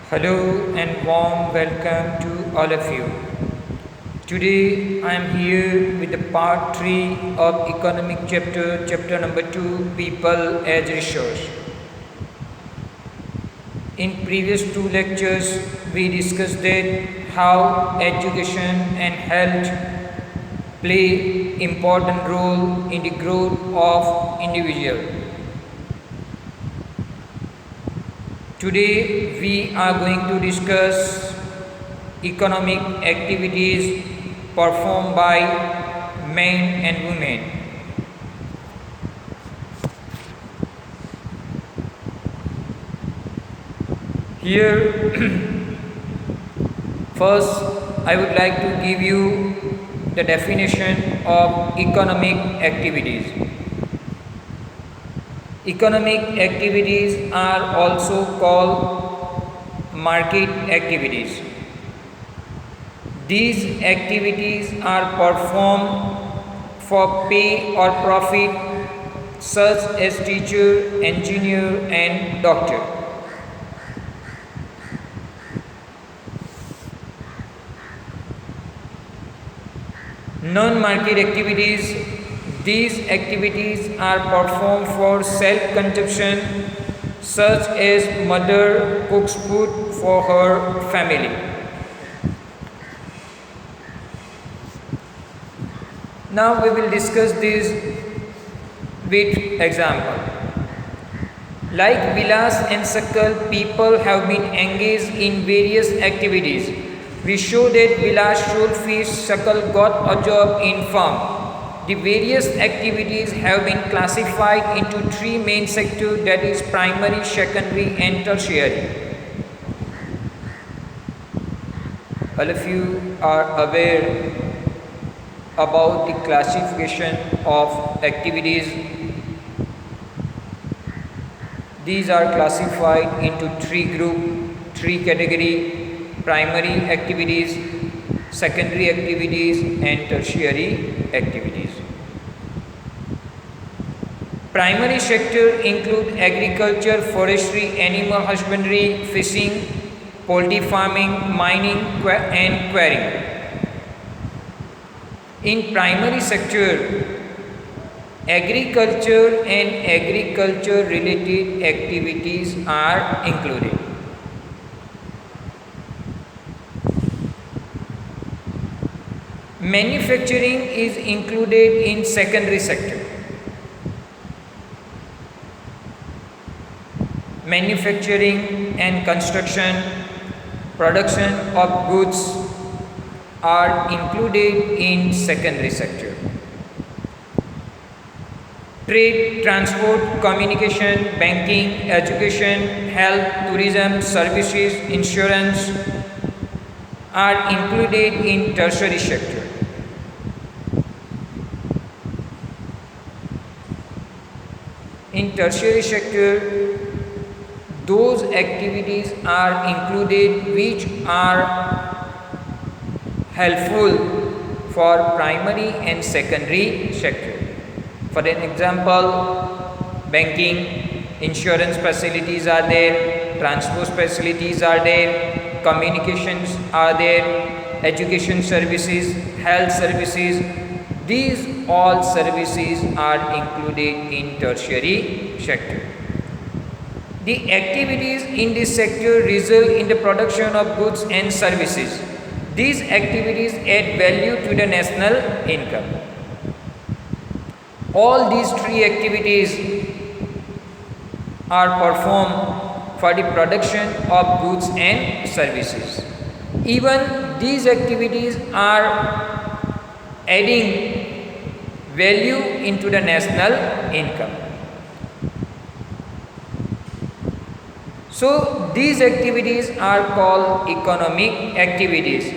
Hello and warm welcome to all of you. Today I am here with the part 3 of economic chapter number 2, people as resource. In previous two lectures we discussed that how education and health play important role in the growth of individual. Today we are going to discuss economic activities performed by men and women. Here, first I would like to give you the definition of economic activities. Economic activities are also called market activities. These activities are performed for pay or profit, such as teacher, engineer, and doctor. Non-market activities. These activities are performed for self-consumption, such as mother cooks food for her family. Now we will discuss this with example. Like Vilas and Sakal, people have been engaged in various activities. We show that Vilas sold fish, Sakal got a job in farm. The various activities have been classified into three main sectors, that is primary, secondary and tertiary. All of you are aware about the classification of activities. These are classified into three categories: primary activities, secondary activities and tertiary activities. Primary sector include agriculture, forestry, animal husbandry, fishing, poultry farming, mining and quarrying. In primary sector, agriculture and agriculture related activities are included. Manufacturing is included in secondary sector. Manufacturing and construction, production of goods are included in secondary sector. Trade, transport, communication, banking, education, health, tourism, services, insurance are included in tertiary sector. In tertiary sector, those activities are included which are helpful for primary and secondary sector. For an example, banking, insurance facilities are there, transport facilities are there, communications are there, education services, health services. These all services are included in tertiary sector. The activities in this sector result in the production of goods and services. These activities add value to the national income. All these three activities are performed for the production of goods and services. Even these activities are adding value into the national income. So these activities are called economic activities.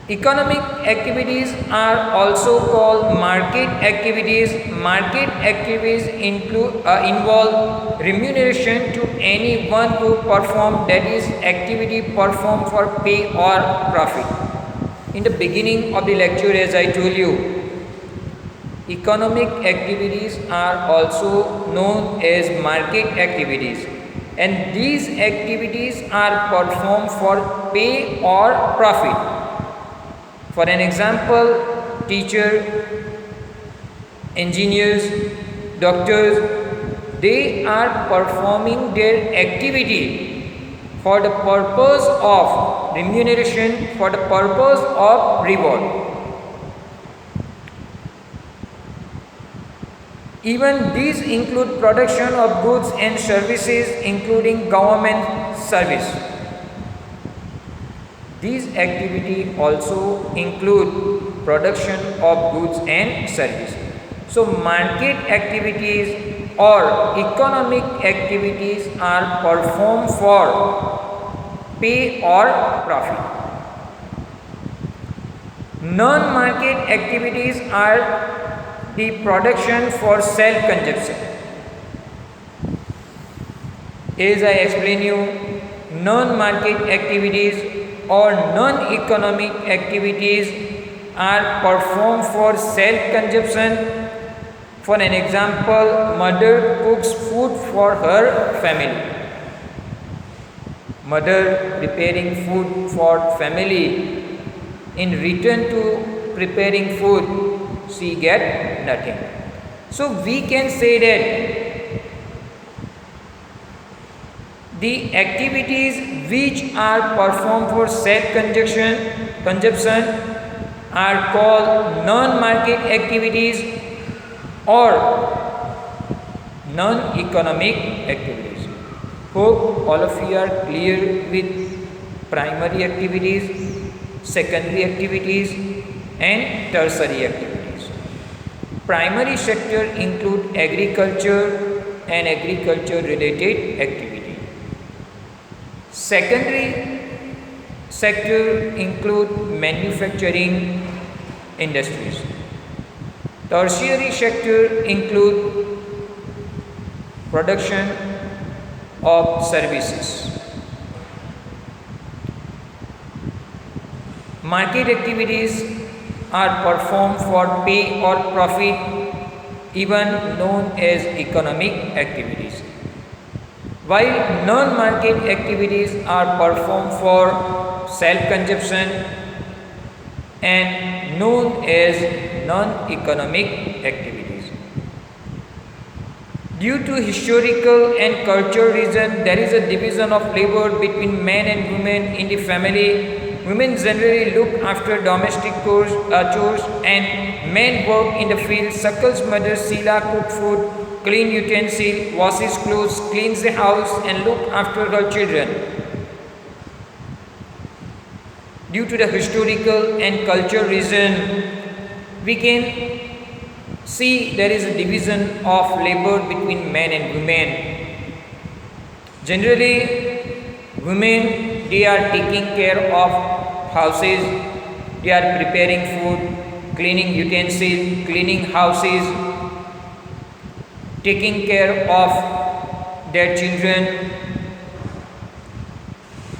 Economic activities are also called market activities. Market activities involve remuneration to anyone who performs, that is activity performed for pay or profit. In the beginning of the lecture, as I told you, economic activities are also known as market activities. and these activities are performed for pay or profit. For an example, teacher, engineers, doctors, they are performing their activity for the purpose of remuneration, for the purpose of reward. Even these include production of goods and services, including government service. These activities also include production of goods and services. So market activities or economic activities are performed for pay or profit. Non-market activities are the production for self-consumption. As I explained you, non-market activities or non-economic activities are performed for self-consumption. For an example, mother cooks food for her family. Mother preparing food for family. In return to preparing food, she get nothing. So we can say that the activities which are performed for self-consumption are called non-market activities or non-economic activities. Hope all of you are clear with primary activities, secondary activities and tertiary activities. Primary sector include agriculture and agriculture related activity. Secondary sector include manufacturing industries. Tertiary sector include production of services. Market activities are performed for pay or profit, even known as economic activities, while non-market activities are performed for self-consumption and known as non-economic activities. Due to historical and cultural reason, there is a division of labor between men and women in the family. Women generally look after domestic chores and men work in the field. Suckles mother Sheila cook food, clean utensils, washes clothes, cleans the house and look after her children. Due to the historical and cultural reason, we can see there is a division of labor between men and women. Generally, women, they are taking care of houses, they are preparing food, cleaning utensils, cleaning houses, taking care of their children.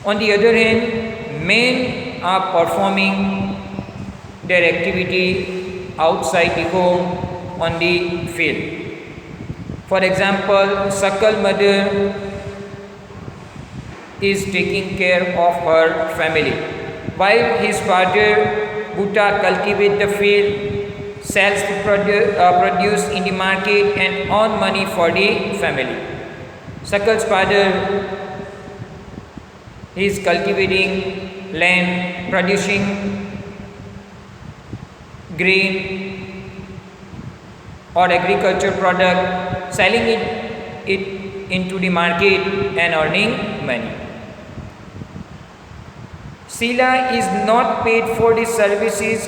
On the other hand, men are performing their activity outside the home on the field. For example, Suckle mother is taking care of her family, while his father Butta cultivates the field, sells the produce in the market and earn money for the family. Suckle's father is cultivating land, producing grain or agriculture product, selling it into the market and earning money. Sheila is not paid for the services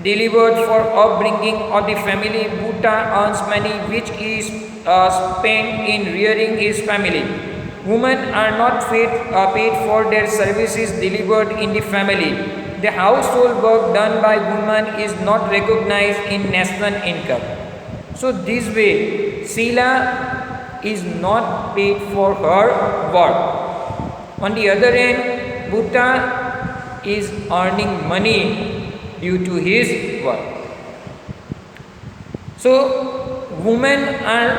delivered for upbringing of the family. Butta earns money which is spent in rearing his family. Women are not paid for their services delivered in the family. The household work done by women is not recognized in national income. So this way, Sheila is not paid for her work. On the other hand, Butta is earning money due to his work. So women are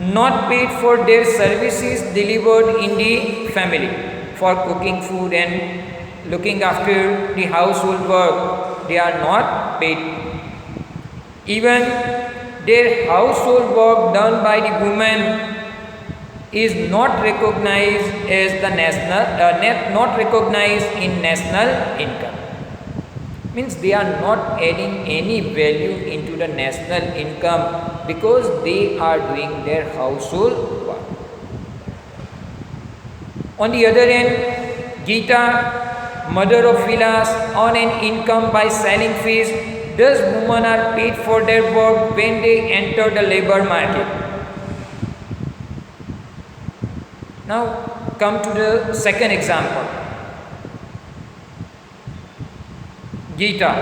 not paid for their services delivered in the family for cooking food and looking after the household work. They are not paid. Even their household work done by the women is not recognized as the not recognized in national income. Means they are not adding any value into the national income because they are doing their household work. On the other hand, Gita, mother of Vilas, earn an income by selling fish. Thus, women are paid for their work when they enter the labor market. Now, come to the second example. Gita,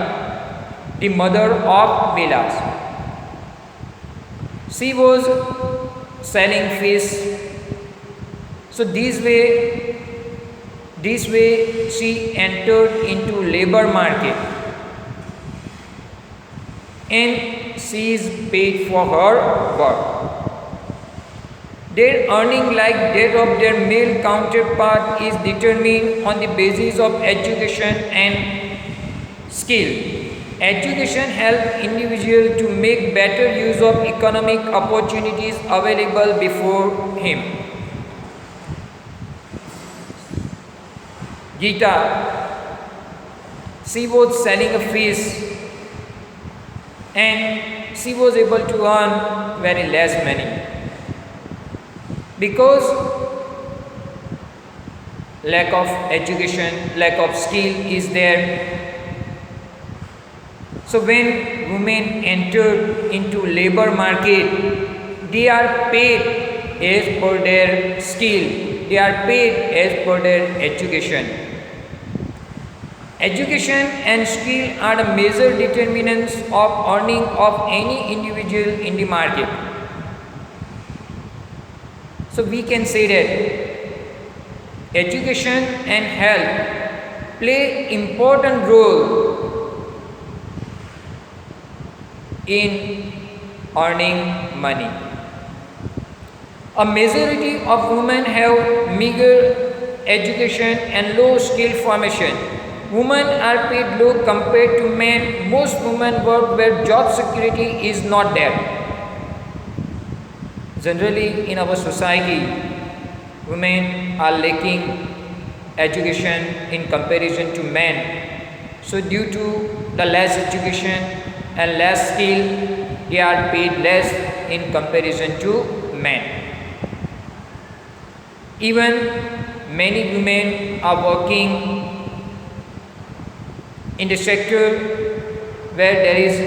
the mother of Vilas. She was selling fish. So this way she entered into labor market and she is paid for her work. Their earning, like that of their male counterpart, is determined on the basis of education and skill. Education helps individual to make better use of economic opportunities available before him. Gita, she was selling a fish and she was able to earn very less money because lack of education, lack of skill is there. So when women enter into labor market, they are paid as per their skill, they are paid as per their education. Education and skill are the major determinants of earning of any individual in the market. So we can say that education and health play important role in earning money. A majority of women have meager education and low skill formation. Women are paid low compared to men. Most women work where job security is not there. Generally in our society, women are lacking education in comparison to men. So due to the less education and less skill, they are paid less in comparison to men. Even many women are working in the sector where there is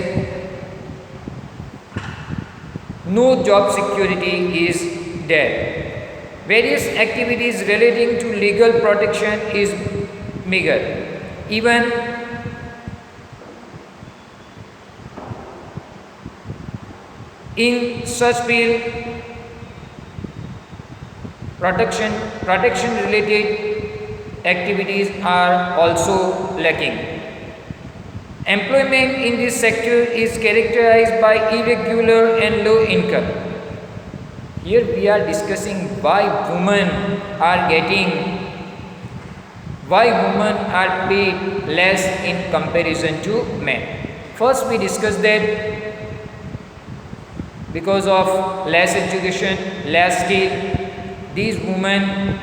no job security is there. Various activities relating to legal protection is meager. Even in such field, protection related activities are also lacking. Employment in this sector is characterized by irregular and low income. Here we are discussing why women are paid less in comparison to men. First we discussed that because of less education, less skill, these women,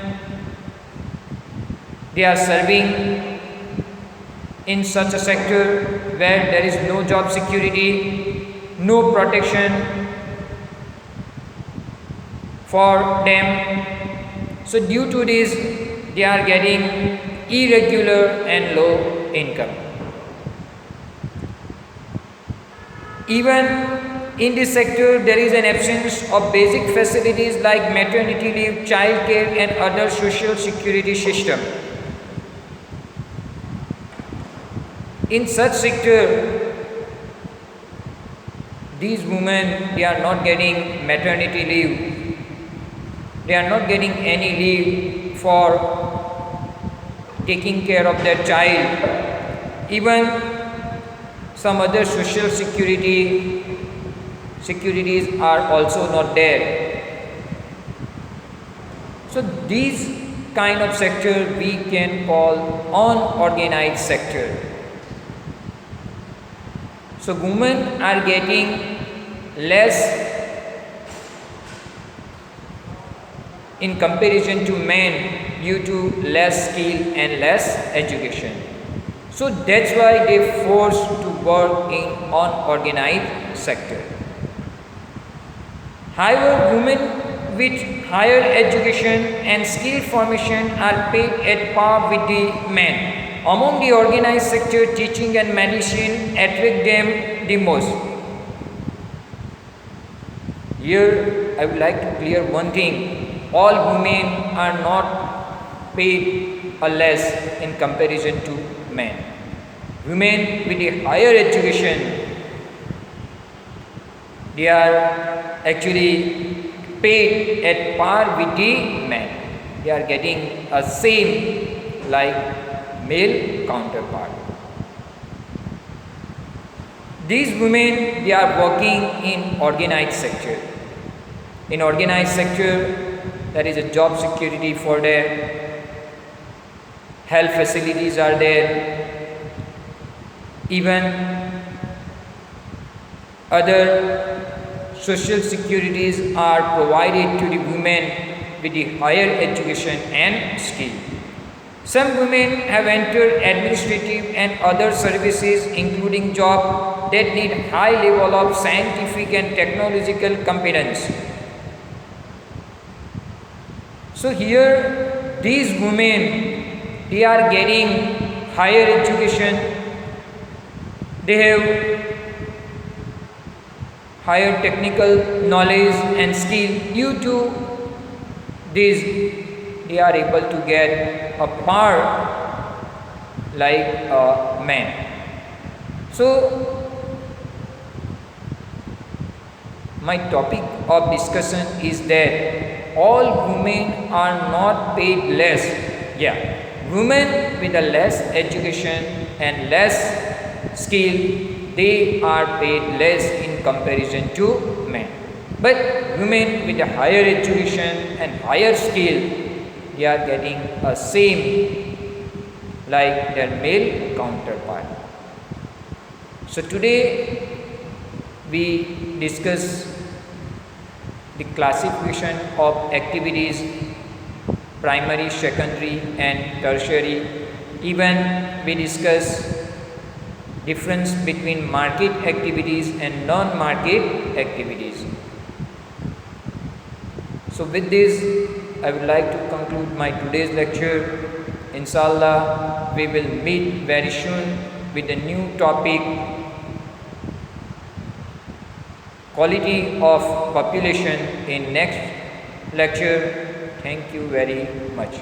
they are serving in such a sector where there is no job security, no protection for them. So due to this, they are getting irregular and low income. Even in this sector, there is an absence of basic facilities like maternity leave, child care and other social security system. In such sector, these women, they are not getting maternity leave. They are not getting any leave for taking care of their child. Even some other social securities are also not there. So these kind of sector we can call unorganized sector. So women are getting less in comparison to men due to less skill and less education. So that's why they forced to work in unorganized sector. However, women with higher education and skill formation are paid at par with the men. Among the organized sector, teaching and medicine attract them the most. Here I would like to clear one thing: all women are not paid or less in comparison to men. Women with a higher education, they are actually paid at par with the men. They are getting a same like male counterpart. These women, they are working in organized sector. In organized sector, there is a job security for them, health facilities are there, even other social securities are provided to the women with the higher education and skill. Some women have entered administrative and other services, including jobs that need high level of scientific and technological competence. So here these women, they are getting higher education, they have higher technical knowledge and skill. Due to this, they are able to get a par like men. So my topic of discussion is that all women are not paid less. Yeah, women with a less education and less skill, they are paid less in comparison to men. But women with a higher education and higher skill, they are getting a same like their male counterpart. So today we discuss the classification of activities, primary, secondary and tertiary. Even we discuss difference between market activities and non-market activities. So with this, I would like to conclude my today's lecture. Inshallah, we will meet very soon with a new topic, quality of population, in next lecture. Thank you very much.